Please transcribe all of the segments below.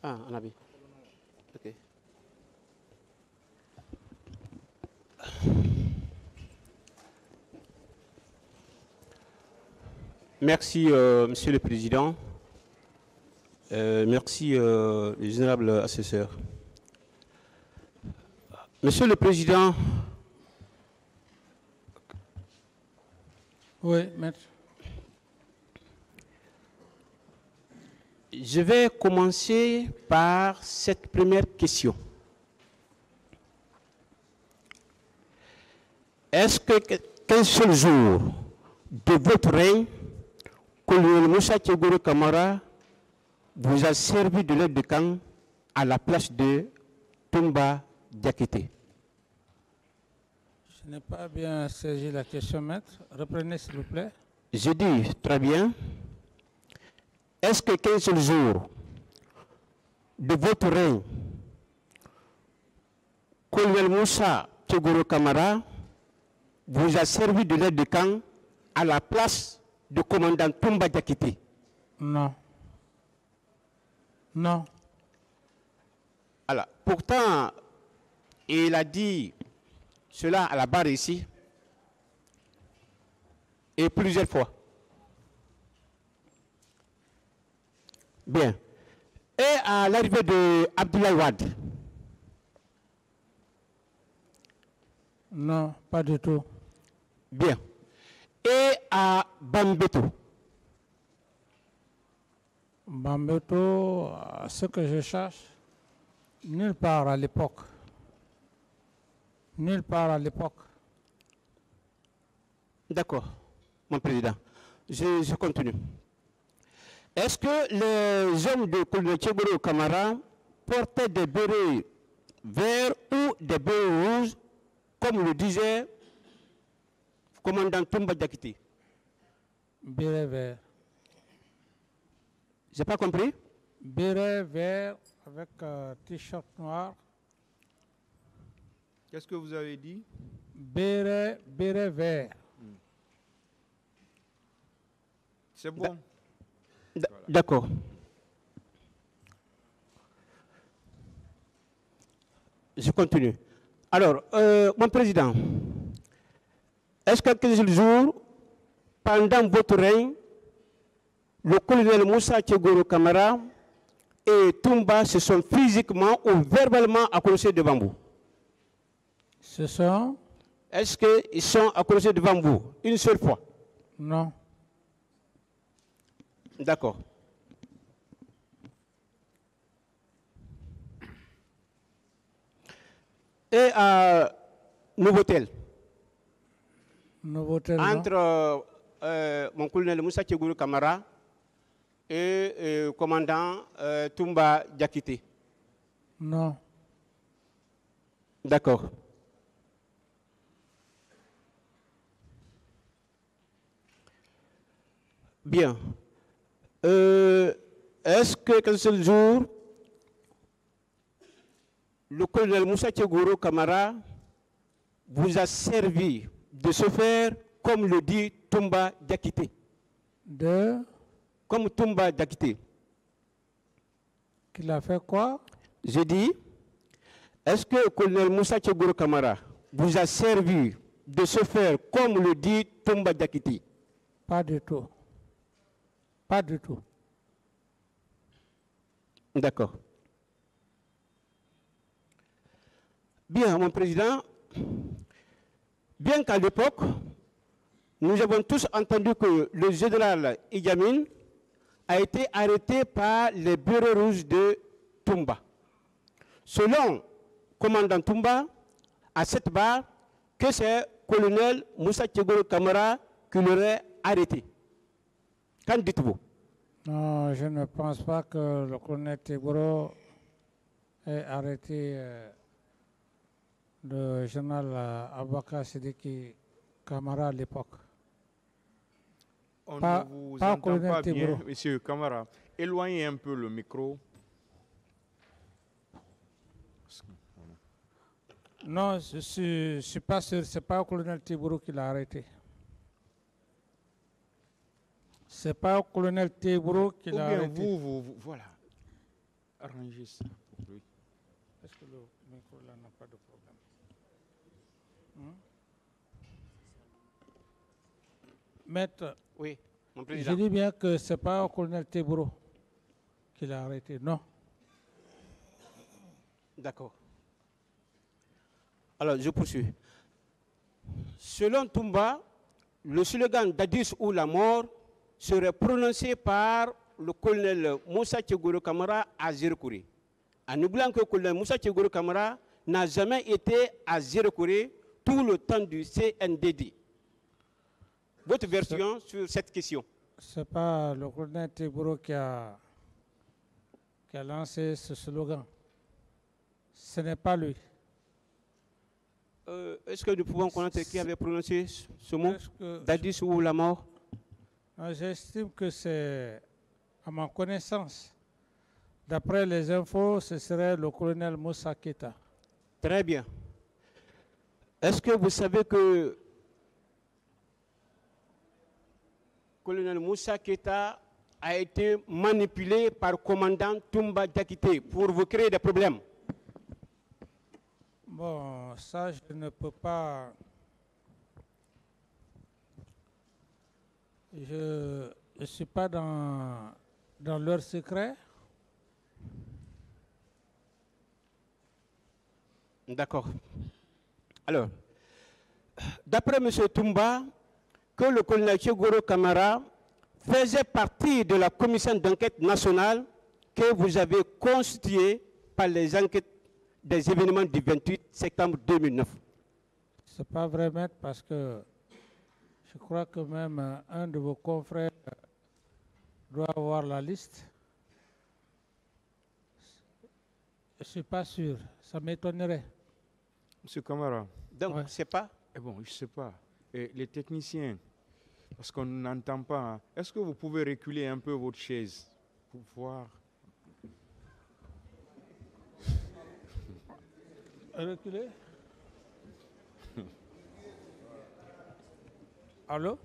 Ah, on a vu. OK. Merci, Monsieur le Président. Merci, les honorables assesseurs. Monsieur le Président. Oui, maître. Je vais commencer par cette première question. Est-ce qu'un seul jour de votre règne, colonel Moussa Tchegoro Kamara vous a servi de l'aide de camp à la place de Toumba Diakité? Je n'ai pas bien saisi la question, maître. Reprenez, s'il vous plaît. Je dis très bien. Est-ce que 15 jours de votre règne, colonel Moussa Tchegoro Kamara vous a servi de l'aide de camp à la place du commandant Toumba Diakité? Non. Non. Alors, pourtant, il a dit cela à la barre ici, et plusieurs fois. Bien. Et à l'arrivée de Abdoulaye Wade? Non, pas du tout. Bien. Et à Bambeto? Bambeto, ce que je cherche, nulle part à l'époque. Nulle part à l'époque. D'accord, mon président. Je continue. Est-ce que les hommes de colonel Tchegoro Kamara portaient des bérets verts ou des bérets rouges, comme le disait le commandant Toumba Diakité? Béret vert. J'ai pas compris? Béret vert avec t-shirt noir. Qu'est-ce que vous avez dit? Béret vert. C'est bon. D'accord. Je continue. Alors, mon président, est-ce que quelques jours, pendant votre règne, le colonel Moussa Tchegoro Kamara et Toumba se sont physiquement ou verbalement accrochés devant vous? Ce sont? Est-ce qu'ils sont accrochés devant vous une seule fois? Non. D'accord. Et à Nouveau-Tel, entre mon colonel Moussa Tchegoro Kamara et le commandant Toumba Diakité? Non. D'accord. Bien. Est-ce que qu'un seul jour, le colonel Moussa Tchegoro Kamara vous a servi de se faire, comme le dit Toumba Diakité? Comme Toumba Diakité. Qu'il a fait quoi? Je dis, est-ce que le colonel Moussa Tchegoro Kamara vous a servi de se faire, comme le dit Toumba Diakité? Pas du tout. Pas du tout. D'accord. Bien, mon président, bien qu'à l'époque, nous avons tous entendu que le général Idi Amin a été arrêté par les bureaux rouges de Toumba. Selon commandant Toumba, à cette barre, que c'est colonel Moussa Tchegoro Kamara qui l'aurait arrêté. Qu'en dites-vous? Non, je ne pense pas que le colonel Tchegoro ait arrêté le général Aboubacar Sidiki Kamara à l'époque. On ne vous entend pas bien, monsieur Kamara. Éloignez un peu le micro. Non, je ne suis pas sûr. Ce n'est pas le colonel Tchegoro qui l'a arrêté. Ce n'est pas le colonel Tchegoro qui l'a arrêté. Vous, voilà. arranger ça pour lui. Est-ce que le micro là n'a pas de problème? Maître, Oui, mon président. je dis bien que ce n'est pas au colonel Teboro qui l'a arrêté, non. D'accord. Alors, je poursuis. Selon Toumba, le slogan d'Addis ou la mort serait prononcé par le colonel Moussa Tchegoro Kamara à Zérekouré. En oubliant que le colonel Moussa Tchegoro Kamara n'a jamais été à Zérekouré tout le temps du CNDD. Votre version sur cette question? Ce n'est pas le colonel Teboro qui a lancé ce slogan. Ce n'est pas lui. Est-ce que nous pouvons connaître qui avait prononcé ce mot, d'Addis ou la mort? J'estime que c'est, à ma connaissance, d'après les infos, ce serait le colonel Moussa Keita. Très bien. Est-ce que vous savez que le colonel Moussa Keita a été manipulé par le commandant Toumba Diakité pour vous créer des problèmes? Bon, ça, je ne peux pas. Je ne suis pas dans leur secret. D'accord. Alors, d'après M. Toumba, que le colonel Tchegoro Kamara faisait partie de la commission d'enquête nationale que vous avez constituée par les enquêtes des événements du 28 septembre 2009. Ce n'est pas vrai, maître, parce que je crois que même un de vos confrères doit avoir la liste. Je ne suis pas sûr, ça m'étonnerait. Monsieur Kamara. Donc, ouais. C'est pas? Bon, je ne sais pas. Et les techniciens, parce qu'on n'entend pas, hein. Est-ce que vous pouvez reculer un peu votre chaise pour voir? Reculer. Allô?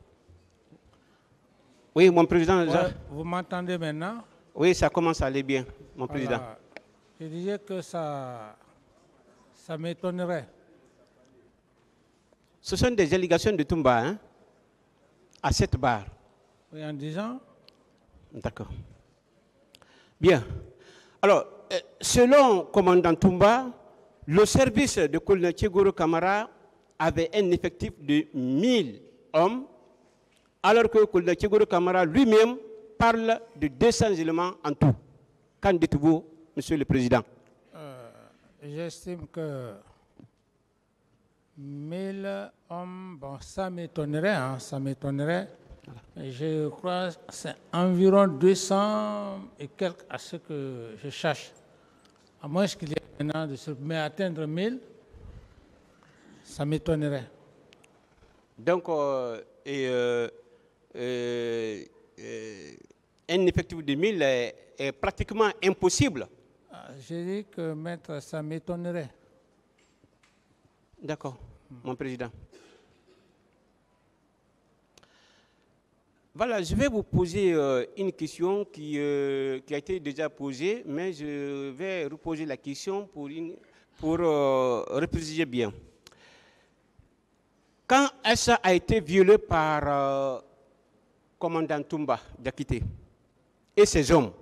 Oui, mon président. Ouais, vous m'entendez maintenant? Oui, ça commence à aller bien, mon président. Je disais que ça m'étonnerait. Ce sont des allégations de Toumba, hein, à cette barre. Oui, en disant? D'accord. Bien. Alors, selon commandant Toumba, le service de colonel Tchegoro Kamara avait un effectif de 1000 hommes, alors que le colonel Tchegoro Kamara lui-même parle de 200 éléments en tout. Qu'en dites-vous, Monsieur le Président? J'estime que 1000 hommes, bon, ça m'étonnerait, hein, ça m'étonnerait. Je crois que c'est environ 200 et quelques à ce que je cherche. À moins qu'il y ait maintenant de se mais atteindre 1000, ça m'étonnerait. Donc, un effectif de 1000 est pratiquement impossible. J'ai dit que, maître, ça m'étonnerait. D'accord, mon président. Voilà, je vais vous poser une question qui a été déjà posée, mais je vais reposer la question pour repréciser bien. Quand Essa a été violé par commandant Toumba Diakité et ses hommes,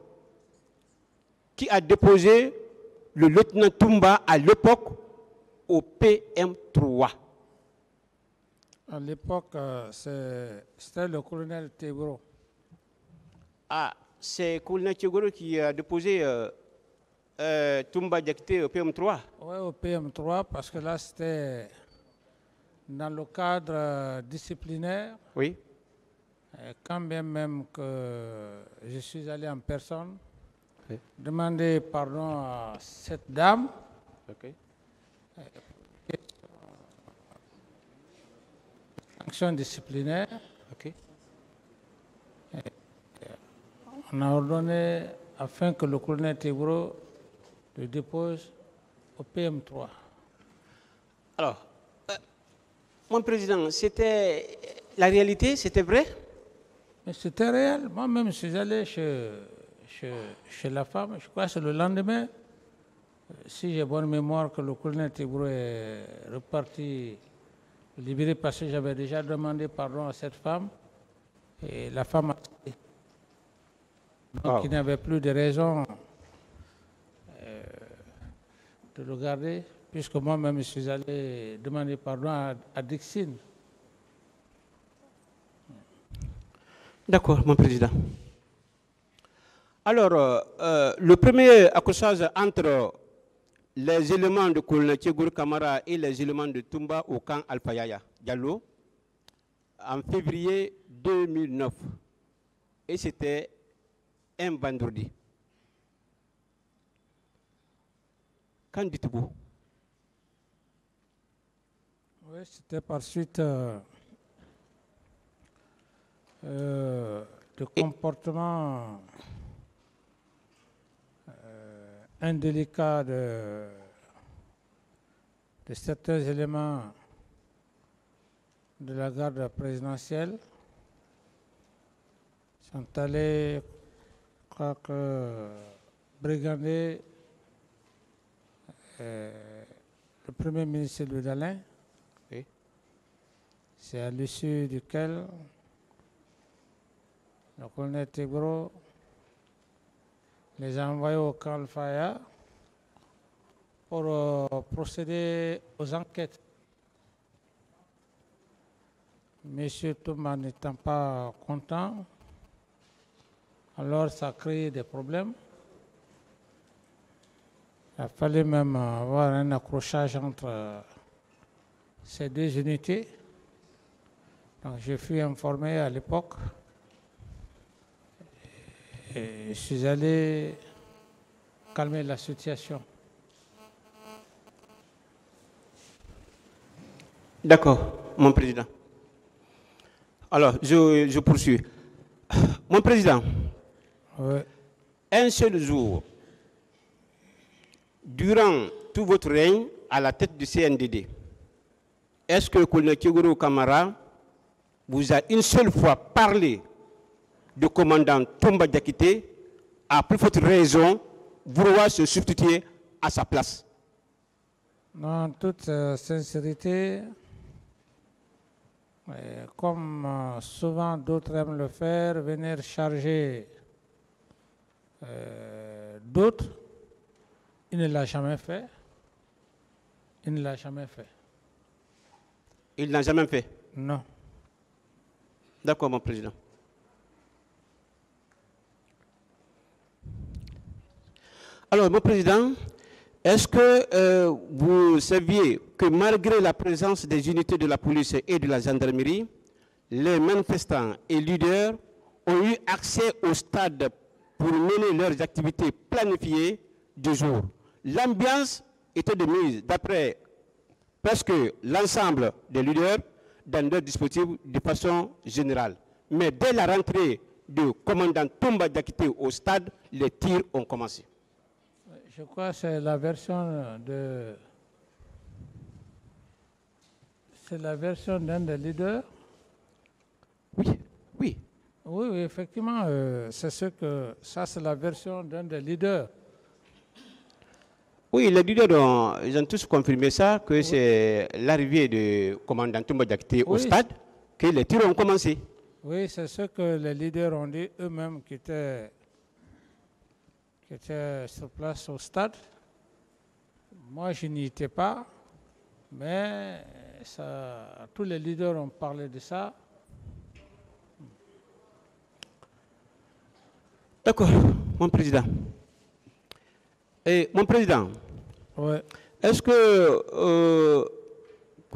qui a déposé le lieutenant Toumba à l'époque au PM3? À l'époque, c'était le colonel Teboro. Ah, c'est le colonel Tchegoro qui a déposé Toumba Diakité au PM3? Oui, au PM3, parce que là, c'était dans le cadre disciplinaire. Oui. Et quand bien même que je suis allé en personne, oui, demander pardon à cette dame. Okay. Action disciplinaire. Okay. On a ordonné afin que le colonel Teboro le dépose au PM3. Alors, mon président, c'était la réalité, c'était vrai? Mais c'était réel. Moi-même, je suis allé chez chez la femme. Je crois que c'est le lendemain, si j'ai bonne mémoire, que le colonel Tibro est reparti libéré parce que j'avais déjà demandé pardon à cette femme et la femme a accepté. Donc il n'y avait plus de raison de le garder, puisque moi-même je suis allé demander pardon à Dixine. D'accord, mon président. Alors, le premier accrochage entre les éléments de colonel Tchegour Kamara et les éléments de Toumba au camp Alpha Yaya Diallo en février 2009. Et c'était un vendredi. Qu'en dites-vous? Oui, c'était par suite de comportements indélicats de certains éléments de la garde présidentielle. Ils sont allés, je crois que, brigander le premier ministre Louis Dalin. Oui. C'est à l'issue duquel le colonel Tibro les a envoyés au camp Al-Faya pour procéder aux enquêtes. Monsieur Thomas n'étant pas content, alors ça a créé des problèmes. Il a fallu même avoir un accrochage entre ces deux unités. Donc je fus informé à l'époque et je suis allé calmer la situation. D'accord, mon président. Alors, je poursuis. Mon président, Oui. un seul jour, durant tout votre règne à la tête du CNDD, est-ce que le colonel Tchegourou Kamara vous a une seule fois parlé du commandant Toumba Diakité, à plus forte raison, vouloir se substituer à sa place? En toute sincérité, comme souvent d'autres aiment le faire, venir charger d'autres, il ne l'a jamais fait. Il ne l'a jamais fait. Il n'a jamais fait. Non. D'accord, mon président. Alors, mon président, est-ce que vous saviez que malgré la présence des unités de la police et de la gendarmerie, les manifestants et leaders ont eu accès au stade pour mener leurs activités planifiées du jour? L'ambiance était de mise, d'après presque l'ensemble des leaders, dans leur dispositif de façon générale. Mais dès la rentrée du commandant Toumba Diakité au stade, les tirs ont commencé. Je crois que c'est la version de... C'est la version d'un des leaders. Oui, oui. Oui, oui, effectivement, c'est ce que... Ça, c'est la version d'un des leaders. Oui, les leaders ils ont tous confirmé ça, que c'est l'arrivée du commandant Toumba Diakité au stade que les tirs ont commencé. Oui, c'est ce que les leaders ont dit eux-mêmes qui étaient sur place au stade. Moi, je n'y étais pas, mais ça, tous les leaders ont parlé de ça. D'accord, mon président. Et mon président, Ouais. est-ce que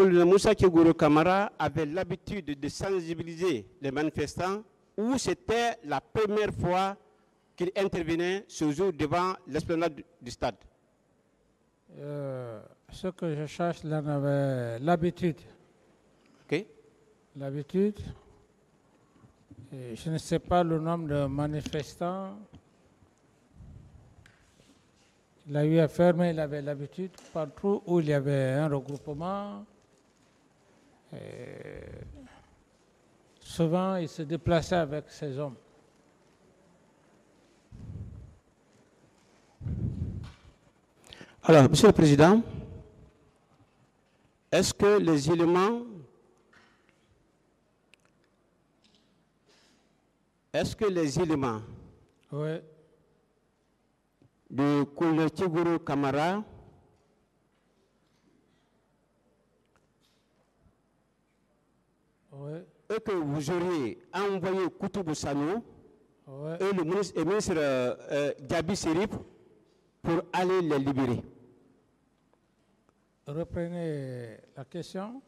le Moussa Tchegourou Kamara avait l'habitude de sensibiliser les manifestants ou c'était la première fois qu'il intervenait ce jour devant l'esplanade du stade? Ce que je cherche, là, on avait l'habitude. Ok. L'habitude. Je ne sais pas le nombre de manifestants. Il a eu à faire, mais il avait l'habitude, partout où il y avait un regroupement, souvent il se déplaçait avec ses hommes. Alors, Monsieur le Président, est-ce que les éléments Oui. de Colonel Tchegoro Camara Oui. et que vous auriez envoyé Koutoubou Sano Oui. et le ministre Gabi Serif pour aller les libérer? Reprenez la question.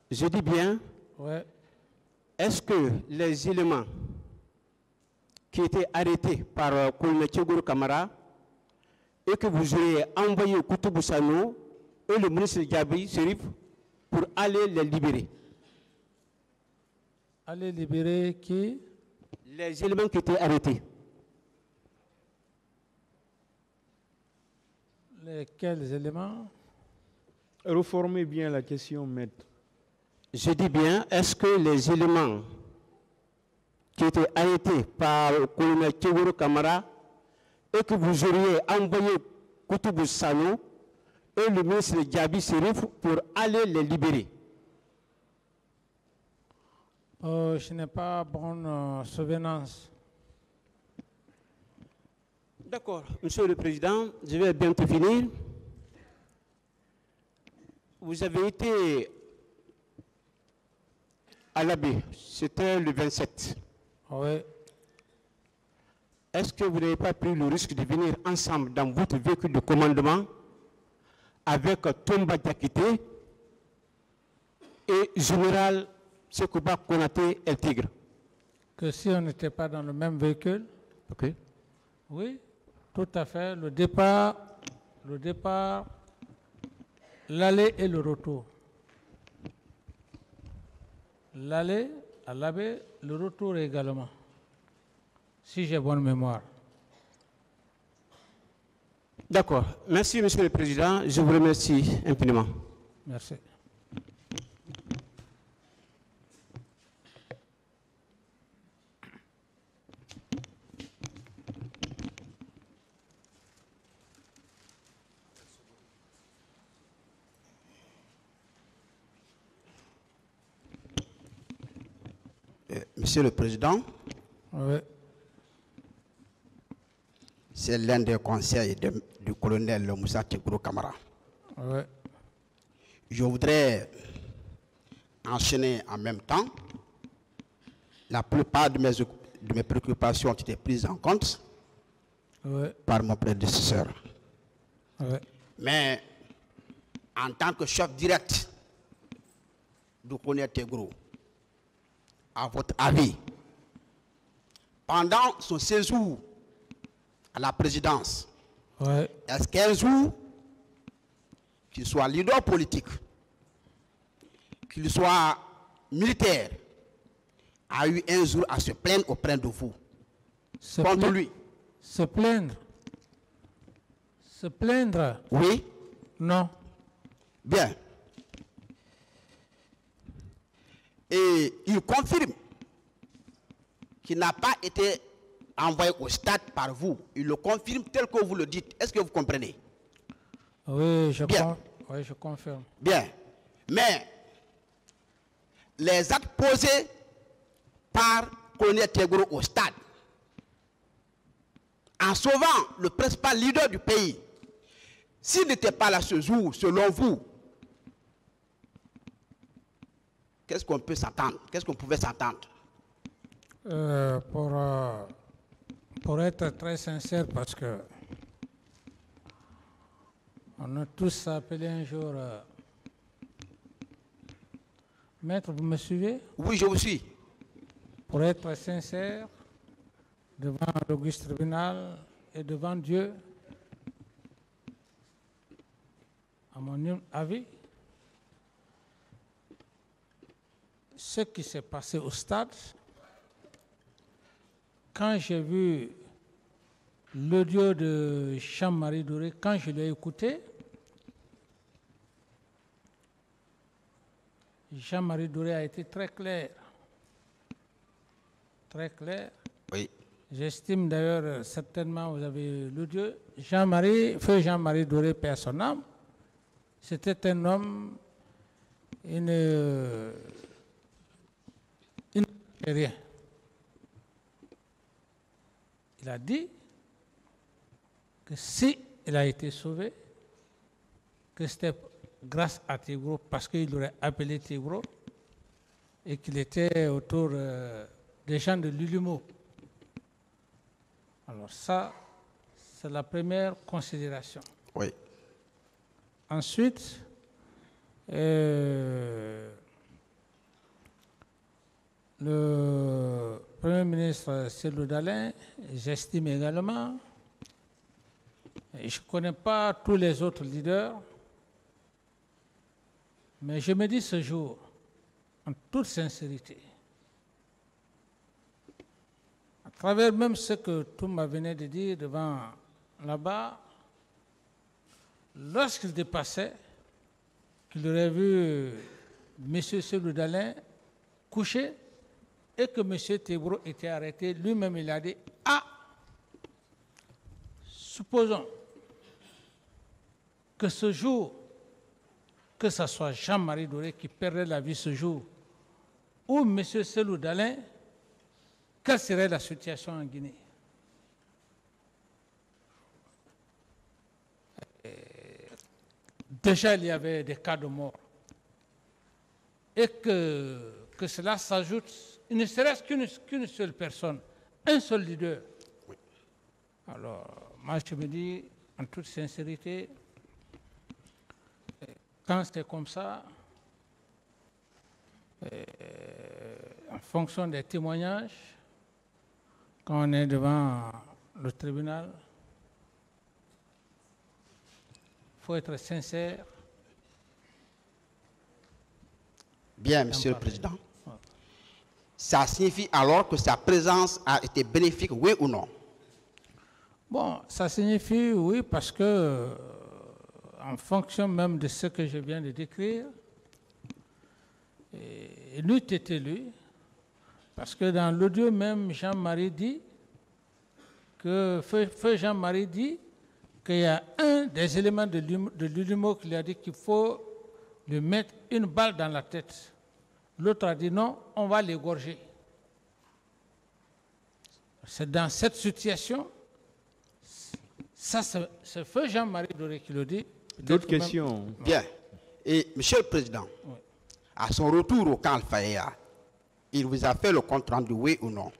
Je dis bien, Oui. est-ce que les éléments qui étaient arrêtés par Colonel Tchegoro Camara et que vous auriez envoyé Koutoubou Sano et le ministre Gabi Serif pour aller les libérer? Aller libérer qui? Les éléments qui étaient arrêtés. Quels éléments? Reformez bien la question, maître. Je dis bien, est-ce que les éléments qui étaient arrêtés par le colonel Tchegoro Camara et que vous auriez envoyé Koutoubou Sano et le ministre Gabi Serif pour aller les libérer? Je n'ai pas bonne souvenance. D'accord, Monsieur le Président, je vais bientôt finir. Vous avez été à l'abbé, c'était le 27. Oui. Est-ce que vous n'avez pas pris le risque de venir ensemble dans votre véhicule de commandement avec Tomba Diakité et Général Sekouba Konaté El Tigre? Que si on n'était pas dans le même véhicule? Ok. Oui, tout à fait. Le départ, l'aller et le retour. L'aller à l'abbé, le retour également, si j'ai bonne mémoire. D'accord. Merci, Monsieur le Président. Je vous remercie infiniment. Merci. Monsieur le Président, Oui. c'est l'un des conseils du colonel Moussa Tchegoro Camara. Oui. Je voudrais enchaîner en même temps. La plupart de mes préoccupations ont été prises en compte par mon prédécesseur. Oui. Mais en tant que chef direct du colonel Tchegoro, à votre avis, pendant son séjour à la présidence, Oui. est-ce qu'un jour, qu'il soit leader politique, qu'il soit militaire, a eu un jour à se plaindre auprès de vous, contre lui? Se plaindre? Se plaindre? Oui. Non. Bien. Et il confirme qu'il n'a pas été envoyé au stade par vous. Il le confirme tel que vous le dites. Est-ce que vous comprenez? Oui, oui, je confirme. Bien. Mais les actes posés par colonel Tchegoro au stade, en sauvant le principal leader du pays, s'il n'était pas là ce jour, selon vous, qu'est-ce qu'on peut s'attendre? Qu'est-ce qu'on pouvait s'attendre? Pour être très sincère, parce que on a tous appelé un jour. Maître, vous me suivez? Oui, je vous suis. Pour être sincère, devant l'auguste tribunal et devant Dieu, à mon avis, ce qui s'est passé au stade, quand j'ai vu l'audio de Jean-Marie Doré, quand je l'ai écouté, Jean-Marie Doré a été très clair. Très clair. Oui. J'estime d'ailleurs, certainement, vous avez l'audio, feu Jean-Marie Doré, père son âme, c'était un homme, il ne fait rien. Il a dit que si il a été sauvé, que c'était grâce à Tigro, parce qu'il aurait appelé Tigro, et qu'il était autour des gens de l'Ulumo. Alors ça, c'est la première considération. Oui. Ensuite, le Premier ministre Cellou Dalein, j'estime également, et je ne connais pas tous les autres leaders, mais je me dis ce jour, en toute sincérité, à travers même ce que Touma venait de dire devant là-bas, lorsqu'il dépassait, qu'il aurait vu M. Cellou Dalein couché et que M. Tebro était arrêté, lui-même il a dit, ah, supposons que ce jour, que ce soit Jean-Marie Doré qui perdrait la vie ce jour, ou M. Cellou Dalein, quelle serait la situation en Guinée? Déjà, il y avait des cas de mort. Et que cela s'ajoute, il ne serait-ce qu'une seule personne, un seul leader. Oui. Alors, moi, je me dis, en toute sincérité, quand c'est comme ça, en fonction des témoignages, quand on est devant le tribunal, il faut être sincère. Bien, Monsieur le Président. Ça signifie alors que sa présence a été bénéfique, oui ou non? Bon, ça signifie oui, parce que, en fonction même de ce que je viens de décrire, il eût été lui, parce que dans l'audio même, Jean-Marie dit que, Feu Jean-Marie dit qu'il y a un des éléments de l'ULIMO qui lui a dit qu'il faut lui mettre une balle dans la tête. L'autre a dit non, on va l'égorger. C'est dans cette situation, ça c'est Feu Jean-Marie Doré qui le dit. D'autres questions? Bien. Et Monsieur le Président, Oui. à son retour au camp Al-Fayea, il vous a fait le compte rendu, oui ou non?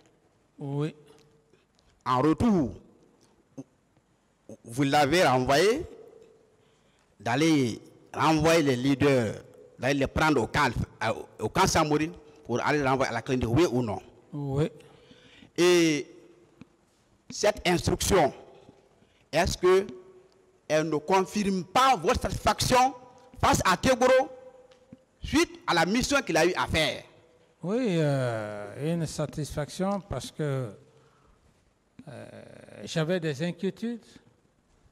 Oui. En retour, vous l'avez renvoyé d'aller renvoyer les leaders, d'aller les prendre au camp Samorine pour aller les renvoyer à la clinique, oui ou non? Oui. Et cette instruction, est-ce qu'elle ne confirme pas votre satisfaction face à Tebro suite à la mission qu'il a eu à faire? Oui, une satisfaction parce que j'avais des inquiétudes.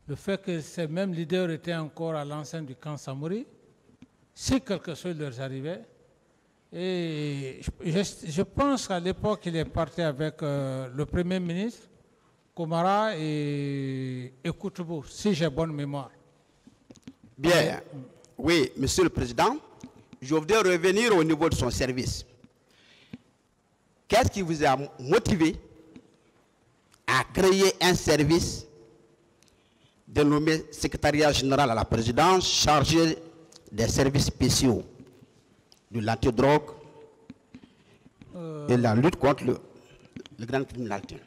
Le fait que ces mêmes leaders étaient encore à l'enceinte du camp Samori, si quelque chose leur arrivait. Et je pense qu'à l'époque, il est parti avec le Premier ministre, Komara et Koutoubo, si j'ai bonne mémoire. Bien. Oui, Monsieur le Président, je voudrais revenir au niveau de son service. Qu'est-ce qui vous a motivé à créer un service dénommé Secrétariat général à la présidence chargé des services spéciaux de l'antidrogue et la lutte contre le grand criminalité?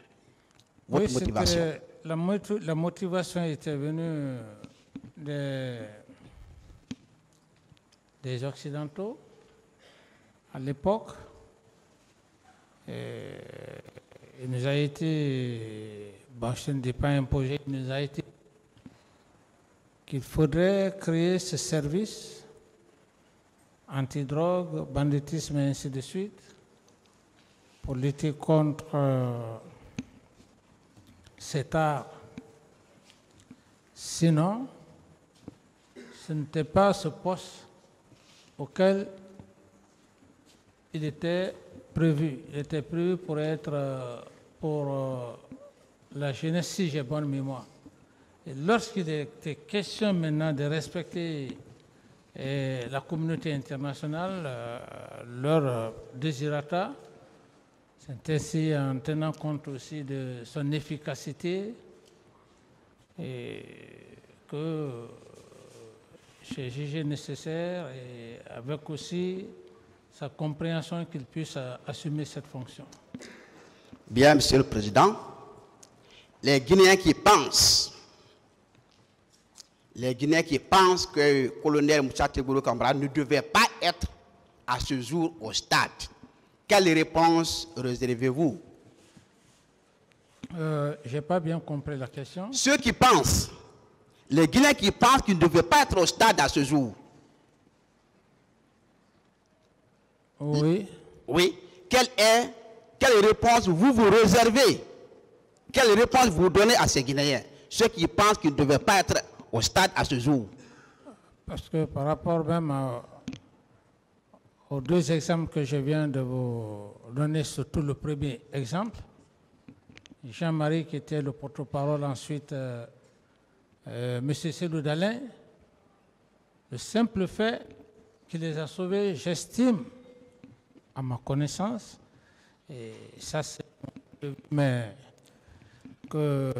Votre Oui, motivation? La motivation était venue des Occidentaux à l'époque. Il nous a été, bon, je ne dis pas imposé, il nous a été qu'il faudrait créer ce service antidrogue, banditisme et ainsi de suite pour lutter contre cet art. Sinon, ce n'était pas ce poste auquel il était prévu. Il était prévu pour être pour la jeunesse, si j'ai bonne mémoire. Et lorsqu'il était question maintenant de respecter la communauté internationale, leur désirata, c'est ainsi en tenant compte aussi de son efficacité et que j'ai jugé nécessaire et avec aussi sa compréhension qu'il puisse assumer cette fonction. Bien, Monsieur le Président, les Guinéens qui pensent que le colonel Moussa Tegourou Kamara ne devait pas être à ce jour au stade, quelle réponse réservez-vous? Je n'ai pas bien compris la question. Ceux qui pensent, les Guinéens qui pensent qu'il ne devait pas être au stade à ce jour. Oui. Oui. Quelle réponse vous réservez? Quelle réponse vous donnez à ces Guinéens, ceux qui pensent qu'ils ne devaient pas être au stade à ce jour? Parce que par rapport même aux deux exemples que je viens de vous donner, surtout le premier exemple, Jean-Marie qui était le porte-parole, ensuite M. Célou Dalin, le simple fait qu'il les a sauvés, j'estime, à ma connaissance, et ça c'est... Mais que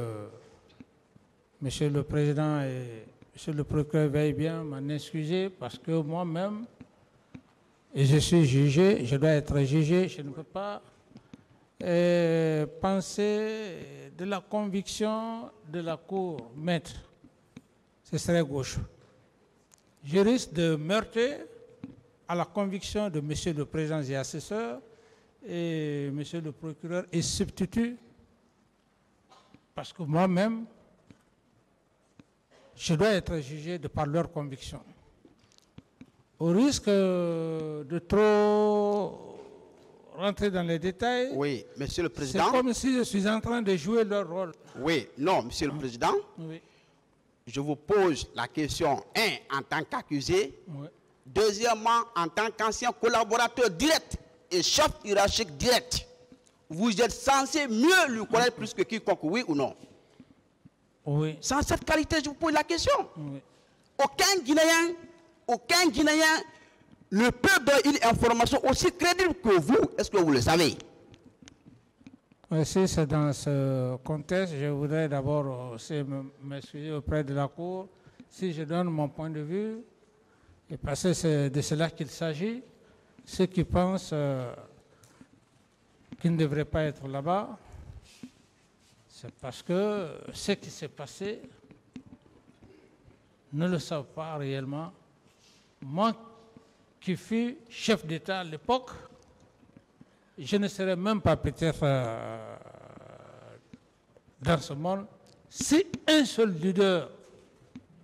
Monsieur le Président et Monsieur le Procureur veillent bien m'en excuser parce que moi-même, et je suis jugé, je dois être jugé, je ne peux pas penser de la conviction de la Cour maître. Ce serait gauche. Je risque de meurtrir à la conviction de Monsieur le Président et assesseur et Monsieur le Procureur et substitut, parce que moi-même, je dois être jugé de par leur conviction. Au risque de trop rentrer dans les détails, oui, Monsieur le Président. C'est comme si je suis en train de jouer leur rôle. Oui, non, Monsieur le Président. Oui. Je vous pose la question, en tant qu'accusé. Oui. Deuxièmement, en tant qu'ancien collaborateur direct et chef hiérarchique direct, vous êtes censé mieux lui connaître plus que quiconque, oui ou non? Oui. Sans cette qualité, je vous pose la question. Oui. Aucun Guinéen ne peut donner une information aussi crédible que vous. Est-ce que vous le savez? Si c'est dans ce contexte, je voudrais d'abord aussi m'excuser auprès de la Cour si je donne mon point de vue, et parce que c'est de cela qu'il s'agit. Ceux qui pensent qu'ils ne devraient pas être là-bas, c'est parce que ce qui s'est passé ne le savent pas réellement. Moi qui fus chef d'État à l'époque, je ne serais même pas peut-être dans ce monde si un seul leader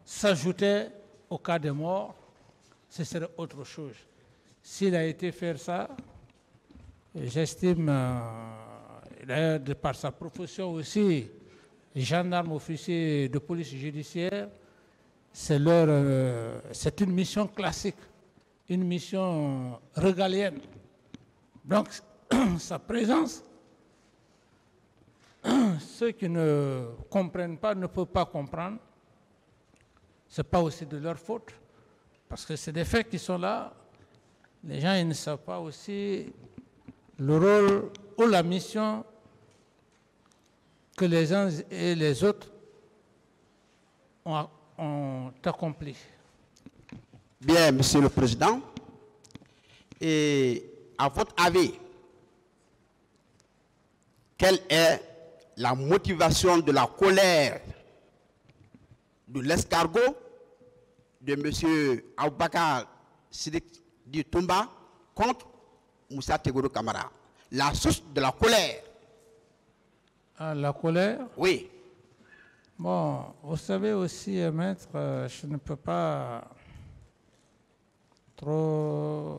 s'ajoutait au cas des morts, ce serait autre chose. S'il a été faire ça, j'estime, d'ailleurs de par sa profession aussi, gendarme officier de police judiciaire, c'est une mission classique, une mission régalienne. Donc, sa présence, ceux qui ne comprennent pas, ne peuvent pas comprendre. Ce n'est pas aussi de leur faute, parce que c'est des faits qui sont là. Les gens ils ne savent pas aussi le rôle ou la mission que les uns et les autres ont accompli. Bien, Monsieur le Président, et à votre avis, quelle est la motivation de la colère de l'escargot de M. Aboubakar Sidiki Toumba contre Moussa Tegourou Kamara? La source de la colère. Ah, la colère? Oui. Bon, vous savez aussi, maître, je ne peux pas trop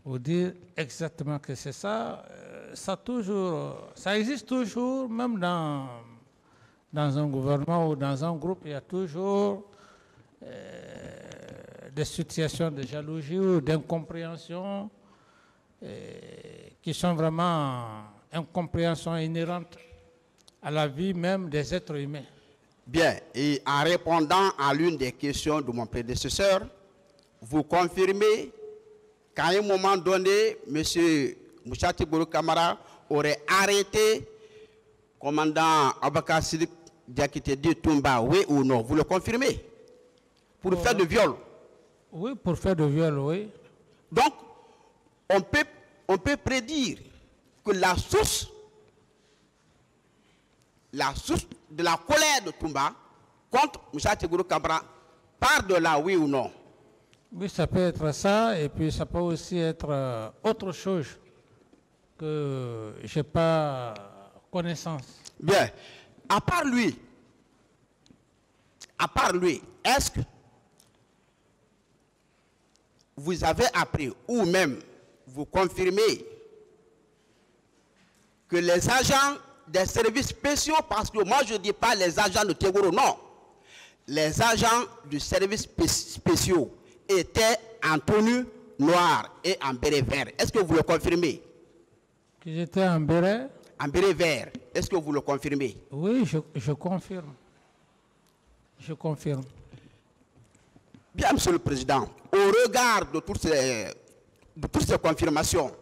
vous dire exactement que c'est ça. Ça existe toujours, même dans un gouvernement ou dans un groupe, il y a toujours des situations de jalousie ou d'incompréhension qui sont vraiment incompréhension inhérente à la vie même des êtres humains. Bien, et en répondant à l'une des questions de mon prédécesseur, vous confirmez qu'à un moment donné, M. Mouchati Bourou Kamara aurait arrêté commandant Abakar Sidik Diakité de Toumba, oui ou non? Vous le confirmez? Pour faire de viol? Oui, pour faire de viol, oui. Donc, on peut prédire que la source de la colère de Toumba contre Mouchati Bourou Kamara part de là, oui ou non? Oui, ça peut être ça, et puis ça peut aussi être autre chose que je n'ai pas connaissance. Bien. À part lui, est-ce que vous avez appris ou même vous confirmez que les agents des services spéciaux, parce que moi je ne dis pas les agents de Tegoro, non, les agents du service spéciaux étaient en tenue noire et en béret vert. Est-ce que vous le confirmez? Qu'ils étaient en béret? En béret vert. Est-ce que vous le confirmez? Oui, je confirme. Je confirme. Bien, Monsieur le Président, au regard de toutes ces confirmations,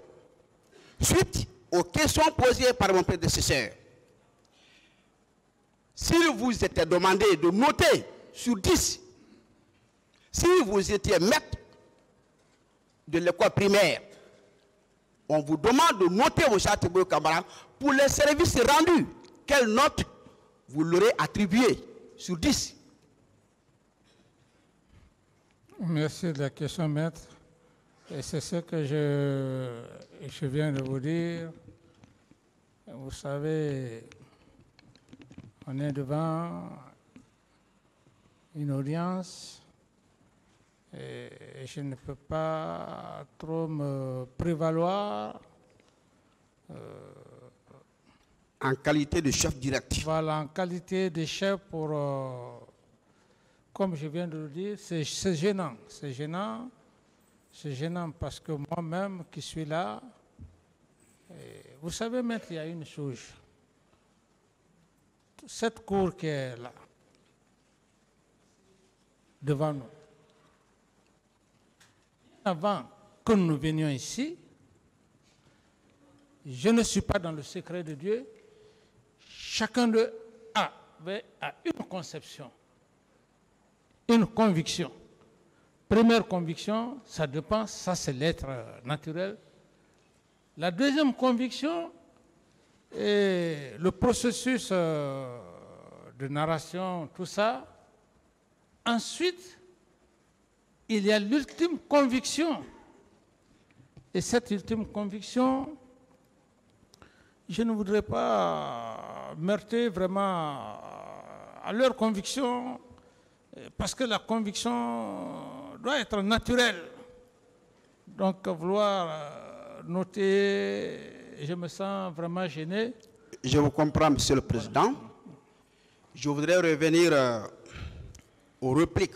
suite aux questions posées par mon prédécesseur, s'il vous était demandé de noter sur 10, si vous étiez maître de l'école primaire, on vous demande de noter Mouchati Bourou Kamara pour les services rendus. Quelle note vous l'aurez attribuée sur 10? Merci de la question, maître. Et c'est ce que je viens de vous dire. Vous savez, on est devant une audience et je ne peux pas trop me prévaloir. En qualité de chef directif. Voilà, en qualité de chef pour, comme je viens de le dire, c'est gênant. C'est gênant. C'est gênant parce que moi-même qui suis là, vous savez, maître, il y a une chose. Cette cour qui est là, devant nous, avant que nous venions ici, je ne suis pas dans le secret de Dieu. Chacun d'eux a une conception, une conviction. Première conviction, ça dépend, ça c'est l'être naturel. La deuxième conviction est le processus de narration, tout ça. Ensuite, il y a l'ultime conviction. Et cette ultime conviction, je ne voudrais pas meurtrir vraiment à leur conviction, parce que la conviction doit être naturelle. Donc, vouloir noter, je me sens vraiment gêné. Je vous comprends, Monsieur le Président. Je voudrais revenir aux répliques.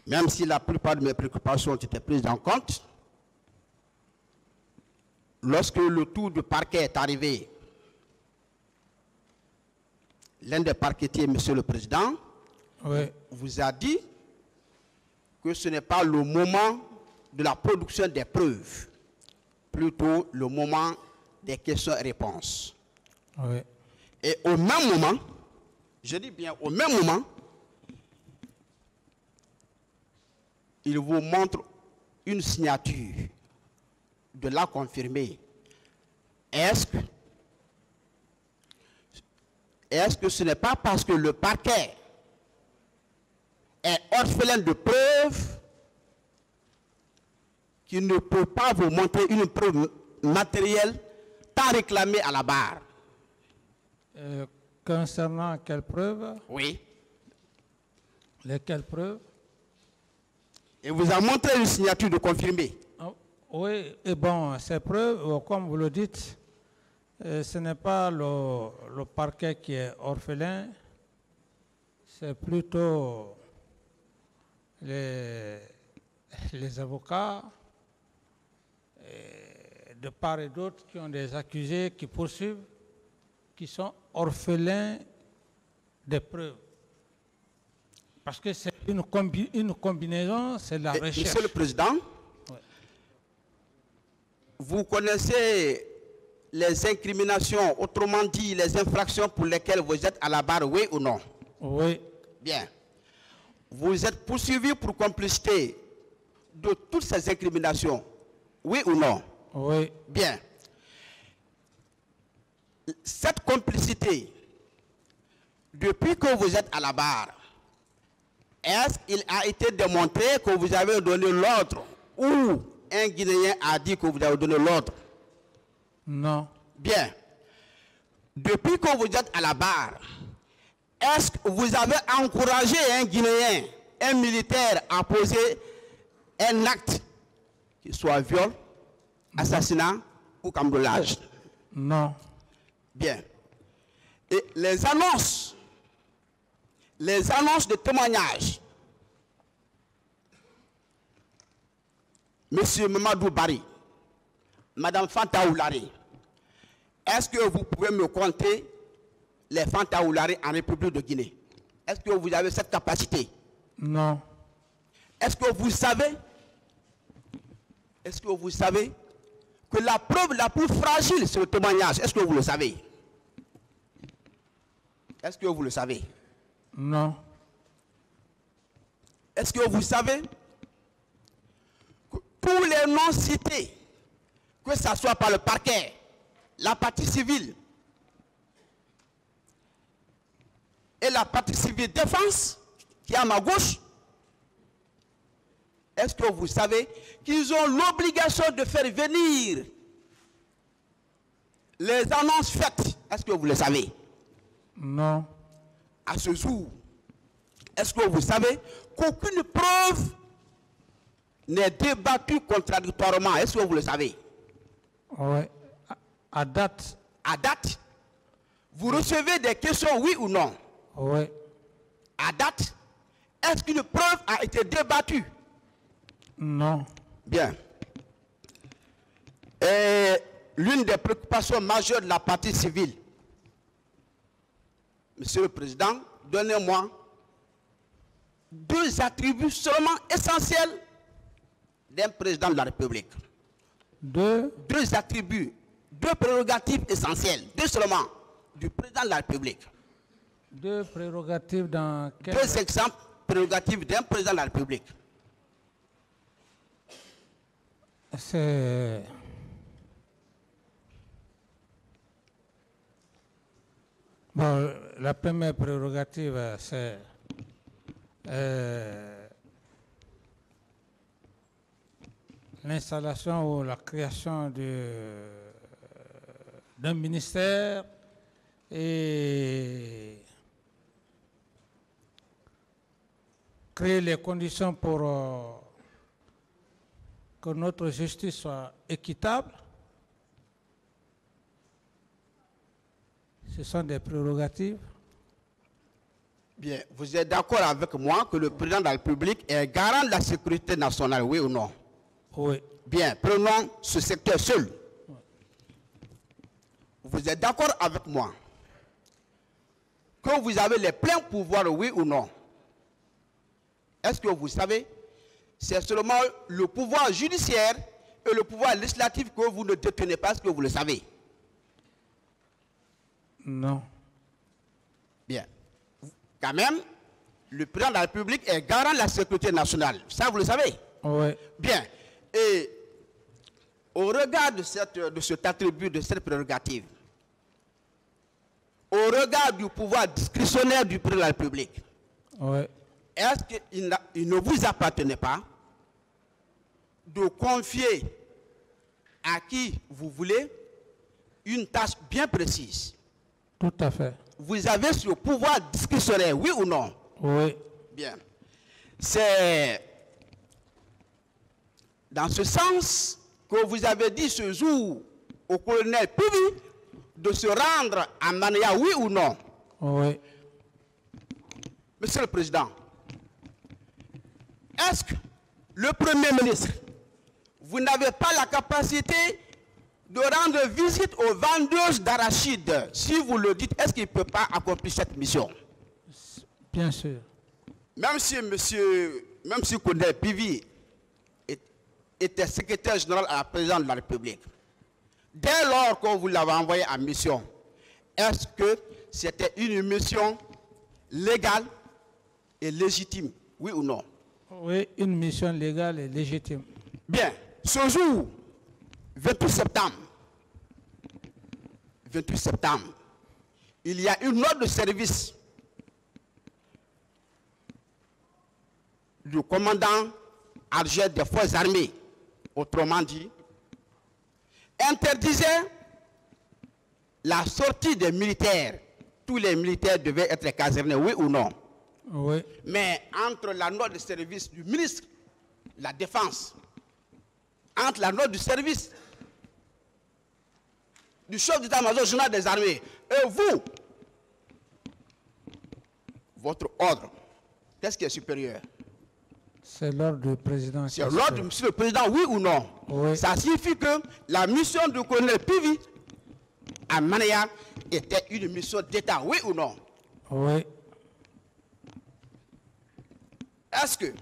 Même si la plupart de mes préoccupations ont été prises en compte, lorsque le tour du parquet est arrivé, l'un des parquetiers, Monsieur le Président, Oui. vous a dit que ce n'est pas le moment de la production des preuves, plutôt le moment des questions et réponses. Oui. Et au même moment, je dis bien au même moment, il vous montre une signature de la confirmer. Est-ce que ce n'est pas parce que le parquet est orphelin de preuves qu'il ne peut pas vous montrer une preuve matérielle tant réclamée à la barre? Concernant quelles preuves? Oui. Lesquelles preuves? Et vous a montré une signature de confirmer. Oui, et bon, ces preuves, comme vous le dites, ce n'est pas le parquet qui est orphelin, c'est plutôt les avocats de part et d'autre qui ont des accusés qui poursuivent, qui sont orphelins des preuves. Parce que c'est une combinaison, c'est la recherche. Monsieur le Président, Ouais. vous connaissez les incriminations, autrement dit les infractions pour lesquelles vous êtes à la barre, oui ou non? Oui, Bien. Vous êtes poursuivi pour complicité de toutes ces incriminations, oui ou non? oui, Bien. Cette complicité, depuis que vous êtes à la barre, est-ce qu'il a été démontré que vous avez donné l'ordre ou un Guinéen a dit que vous avez donné l'ordre? non, Bien. Depuis que vous êtes à la barre, est-ce que vous avez encouragé un Guinéen, un militaire à poser un acte, qu'il soit viol, assassinat ou cambriolage? non, Bien. Et les annonces de témoignages, Monsieur Mamadou Barry, Madame Fanta Oulari, est-ce que vous pouvez me compter les Fanta Oulari en République de Guinée? Est-ce que vous avez cette capacité? non, Est-ce que vous savez que la preuve la plus fragile, c'est le témoignage? Est-ce que vous le savez? Est-ce que vous le savez? non, Est-ce que vous savez que tous les noms cités, que ce soit par le parquet, la partie civile et la partie civile défense, qui est à ma gauche, est-ce que vous savez qu'ils ont l'obligation de faire venir les annonces faites? Est-ce que vous le savez? non, À ce jour, est-ce que vous savez qu'aucune preuve n'est débattue contradictoirement? Est-ce que vous le savez? oui. À date, À date, vous recevez des questions, oui ou non? oui, À date, est-ce qu'une preuve a été débattue? non, Bien. Et l'une des préoccupations majeures de la partie civile, Monsieur le Président, donnez-moi 2 attributs seulement essentiels d'un président de la République. 2, 2 attributs, 2 prérogatives essentielles, 2 seulement, du président de la République. 2 prérogatives dans quel... 2 exemples prérogatives d'un président de la République. C'est... Bon, la première prérogative, c'est l'installation ou la création d'un ministère et créer les conditions pour que notre justice soit équitable. Ce sont des prérogatives. Bien, vous êtes d'accord avec moi que le président de la République est garant de la sécurité nationale, oui ou non? Oui. Bien, prenons ce secteur seul. Vous êtes d'accord avec moi que vous avez les pleins pouvoirs, oui ou non? Est-ce que vous savez, c'est seulement le pouvoir judiciaire et le pouvoir législatif que vous ne détenez pas, est-ce que vous le savez? Non. Bien. Quand même, le président de la République est garant de la sécurité nationale. Ça, vous le savez? Oui. Bien. Et au regard de cet attribut, de cette prérogative, au regard du pouvoir discrétionnaire du président de la République, Oui. est-ce qu'il ne vous appartenait pas de confier à qui vous voulez une tâche bien précise? Tout à fait. Vous avez ce pouvoir discrétionnaire, oui ou non? Oui. Bien. C'est dans ce sens que vous avez dit ce jour au colonel Pivi de se rendre à Mania, oui ou non? Oui. Monsieur le Président, est-ce que le Premier ministre vous n'avez pas la capacité de rendre visite aux vendeuses d'arachides. Si vous le dites, est-ce qu'il ne peut pas accomplir cette mission? Bien sûr. Même si Koundé Pivi était secrétaire général à la présidence de la République, dès lors que vous l'avez envoyé en mission, est-ce que c'était une mission légale et légitime, oui ou non? Oui, une mission légale et légitime. Bien, ce jour, 28 septembre, il y a une note de service du commandant adjoint des forces armées, autrement dit, interdisait la sortie des militaires. Tous les militaires devaient être casernés, oui ou non? Oui. Mais entre la note de service du ministre de la Défense, entre la note de service du chef d'état-major général des armées et vous, votre ordre, qu'est-ce qui est supérieur? C'est l'ordre du président. C'est l'ordre de monsieur le président, oui ou non? Oui. Ça signifie que la mission du colonel Pivi à Manaya était une mission d'État, oui ou non? Oui. Est-ce que,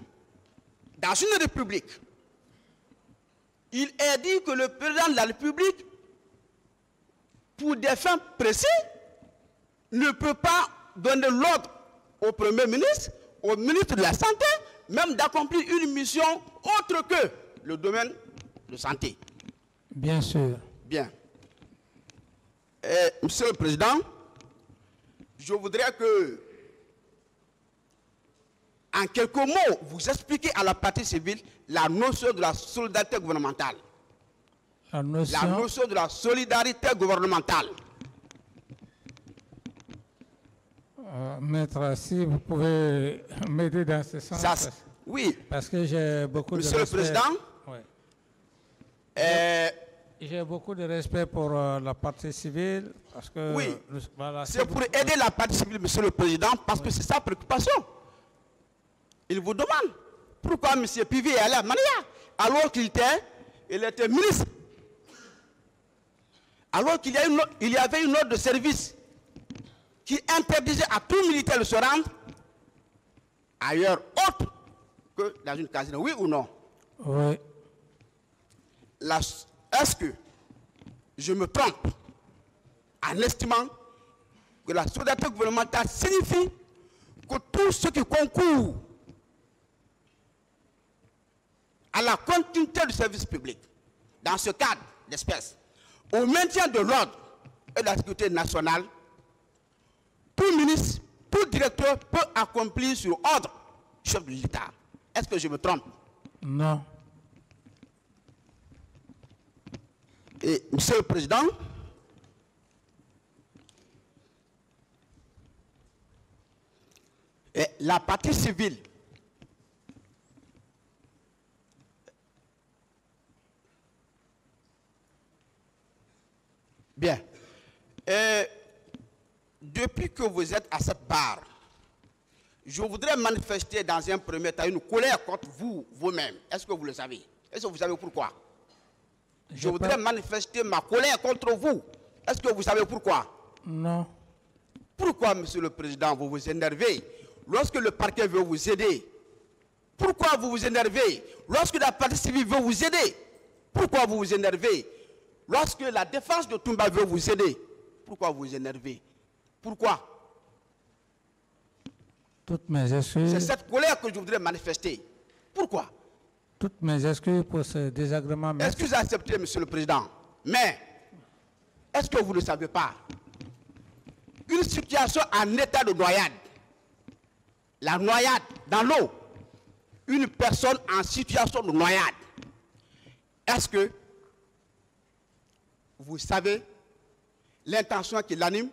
dans une république, il est dit que le président de la République, pour des fins précises, ne peut pas donner l'ordre au Premier ministre, au ministre de la Santé, même d'accomplir une mission autre que le domaine de santé? Bien sûr. Bien. Monsieur le Président, je voudrais que, en quelques mots, vous expliquez à la partie civile la notion de la solidarité gouvernementale. La notion... La notion de la solidarité gouvernementale. Maître, si vous pouvez m'aider dans ce sens. Ça, oui. Parce que j'ai beaucoup Monsieur de respect. Monsieur le Président, oui. J'ai beaucoup de respect pour la partie civile. Parce que, oui. Voilà, c'est pour aider la partie civile, Monsieur le Président, parce que c'est sa préoccupation. Il vous demande pourquoi M. Pivi est allé à Manaya, alors qu'il était ministre. Alors qu'il y avait une note de service qui interdisait à tout militaire de se rendre ailleurs autre que dans une caserne. Oui ou non? Oui. Est-ce que je me trompe en estimant que la solidarité gouvernementale signifie que tout ce qui concourt à la continuité du service public, dans ce cadre d'espèce, au maintien de l'ordre et de la sécurité nationale, tout ministre, tout directeur peut accomplir sur ordre du chef de l'État? Est-ce que je me trompe? Non. Et, Monsieur le Président, la partie civile bien. Depuis que vous êtes à cette barre, je voudrais manifester dans un premier temps une colère contre vous-même. Est-ce que vous le savez? Est-ce que vous savez pourquoi? Je voudrais manifester ma colère contre vous. Est-ce que vous savez pourquoi? Non. Pourquoi, Monsieur le Président, vous vous énervez lorsque le parquet veut vous aider? Pourquoi vous vous énervez lorsque la partie civile veut vous aider? Pourquoi vous vous énervez lorsque la défense de Toumba veut vous aider? Pourquoi vous vous énervez? Pourquoi? Toutes mes excuses. C'est cette colère que je voudrais manifester. Pourquoi? Toutes mes excuses pour ce désagrément. Excuses acceptées, Monsieur le Président. Mais, est-ce que vous ne savez pas? Une situation en état de noyade, la noyade dans l'eau, une personne en situation de noyade, est-ce que vous savez l'intention qui l'anime?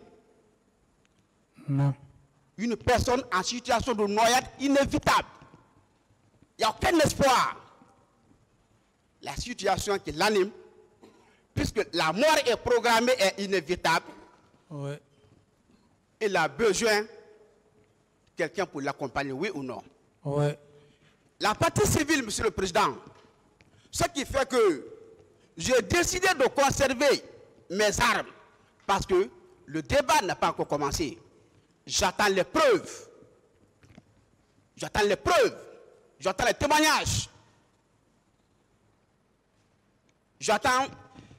Non. Une personne en situation de noyade inévitable. Il n'y a aucun espoir. La situation qui l'anime, puisque la mort est programmée et inévitable, oui. Il a besoin de quelqu'un pour l'accompagner, oui ou non? Oui. La partie civile, Monsieur le Président, Ce qui fait que j'ai décidé de conserver mes armes parce que le débat n'a pas encore commencé. J'attends les preuves. J'attends les preuves. J'attends les témoignages. J'attends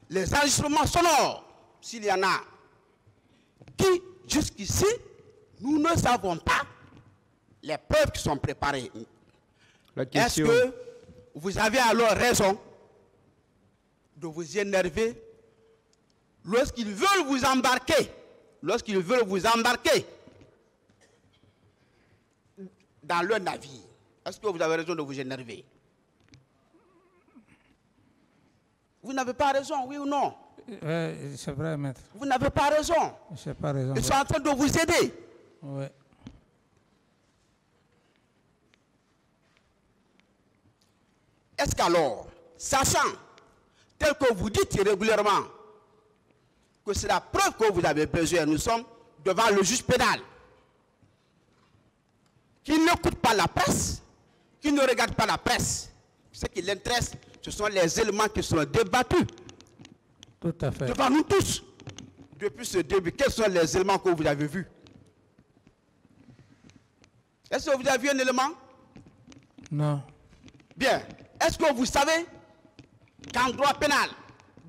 les enregistrements sonores, s'il y en a. Qui, jusqu'ici, nous ne savons pas les preuves qui sont préparées. Est-ce que vous avez alors raison de vous énerver lorsqu'ils veulent vous embarquer, dans leur navire? Est-ce que vous avez raison de vous énerver? Vous n'avez pas raison, oui ou non? C'est vrai, maître. Vous n'avez pas raison. Je n'ai pas raison. Ils sont en train de vous aider. Oui. Est-ce qu'alors, sachant, tel que vous dites régulièrement, que c'est la preuve que vous avez besoin, nous sommes devant le juge pénal, qui n'écoute pas la presse, qui ne regarde pas la presse, ce qui l'intéresse, ce sont les éléments qui sont débattus. Tout à fait. Devant nous tous, depuis ce début, quels sont les éléments que vous avez vus? Est-ce que vous avez vu un élément? Non. Bien. Est-ce que vous savez qu'en droit pénal,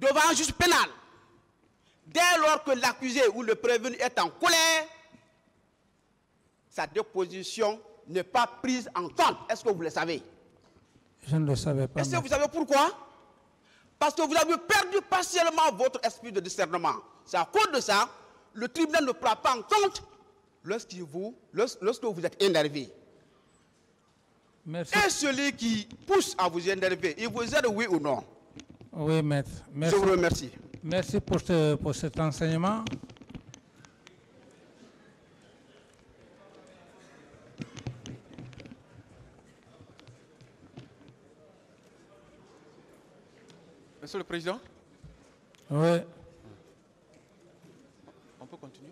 devant un juge pénal, dès lors que l'accusé ou le prévenu est en colère, sa déposition n'est pas prise en compte? Est-ce que vous le savez? Je ne le savais pas. Est-ce que vous savez pourquoi? Parce que vous avez perdu partiellement votre esprit de discernement. C'est à cause de ça, le tribunal ne prend pas en compte lorsque vous êtes énervé. Merci. Et celui qui pousse à vous énerver, il vous aide, oui ou non? Oui, maître. Merci. Je vous remercie. Merci pour cet enseignement. Monsieur le Président, Oui. on peut continuer?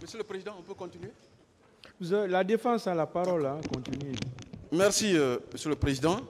Monsieur le Président, on peut continuer? La défense a la parole, hein, continuez. Merci, Monsieur le Président.